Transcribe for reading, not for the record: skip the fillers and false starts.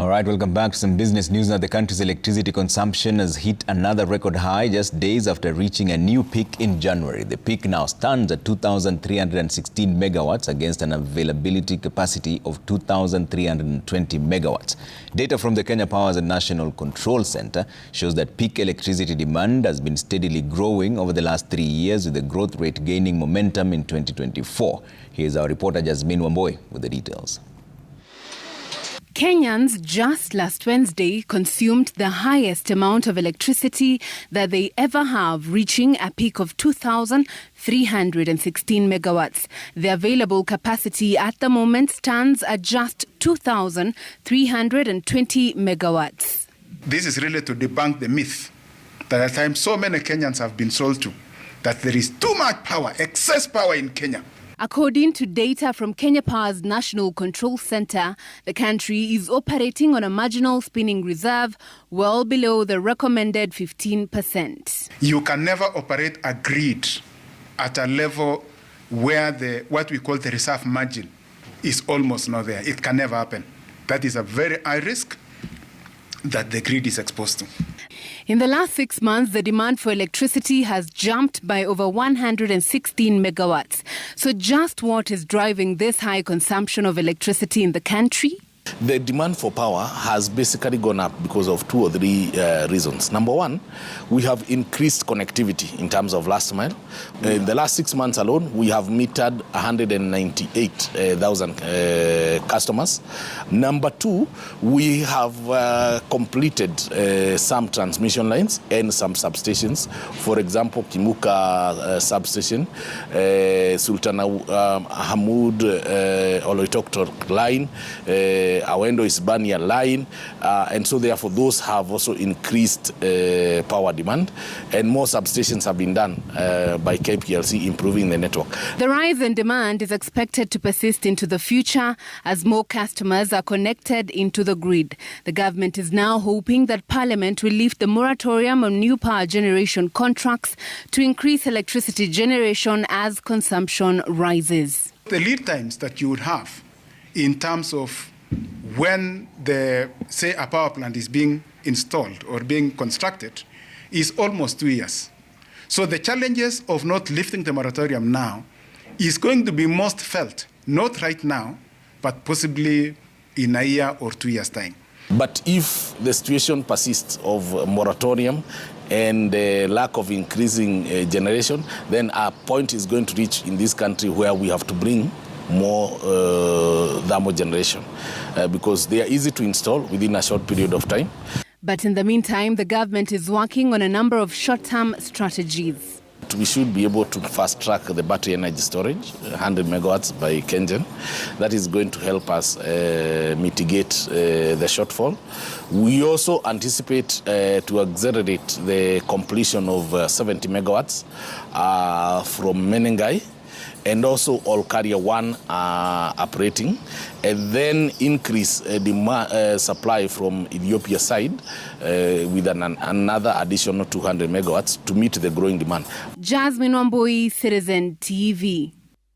All right, welcome back to some business news. Now, the country's electricity consumption has hit another record high just days after reaching a new peak in January. The peak now stands at 2,316 megawatts against an availability capacity of 2,320 megawatts. Data from the Kenya Power's National Control Center shows that peak electricity demand has been steadily growing over the last 3 years, with the growth rate gaining momentum in 2024. Here's our reporter Jasmine Wamboi with the details. Kenyans just last Wednesday consumed the highest amount of electricity that they ever have, reaching a peak of 2,316 megawatts. The available capacity at the moment stands at just 2,320 megawatts. This is really to debunk the myth that at times so many Kenyans have been sold to, that there is too much power, excess power in Kenya. According to data from Kenya Power's National Control Center, the country is operating on a marginal spinning reserve well below the recommended 15%. You can never operate a grid at a level where what we call the reserve margin is almost not there. It can never happen. That is a very high risk that the grid is exposed to. In the last 6 months, the demand for electricity has jumped by over 116 megawatts. So just what is driving this high consumption of electricity in the country? The demand for power has basically gone up because of 2 or 3 reasons. Number one, we have increased connectivity in terms of last mile. In the last 6 months alone, we have metered 198,000 customers. Number two, we have completed some transmission lines and some substations. For example, Kimuka substation, Sultan Hamoud Oloitoktok line, Awendo Isbania line, and so therefore those have also increased power demand, and more substations have been done by KPLC, improving the network. The rise in demand is expected to persist into the future as more customers are connected into the grid. The government is now hoping that Parliament will lift the moratorium on new power generation contracts to increase electricity generation as consumption rises. The lead times that you would have in terms of when say a power plant is being installed or being constructed is almost 2 years. So the challenges of not lifting the moratorium now is going to be most felt, not right now, but possibly in a year or 2 years' time. But if the situation persists of moratorium and the lack of increasing generation, then a point is going to reach in this country where we have to bring more thermal generation because they are easy to install within a short period of time. But in the meantime, the government is working on a number of short-term strategies. We should be able to fast-track the battery energy storage, 100 megawatts by KenGen. That is going to help us mitigate the shortfall. We also anticipate to accelerate the completion of 70 megawatts from Menengai, and also all carrier 1 operating, and then increase the supply from Ethiopia side with another additional 200 megawatts to meet the growing demand. Jasmine Wamboi, Citizen TV.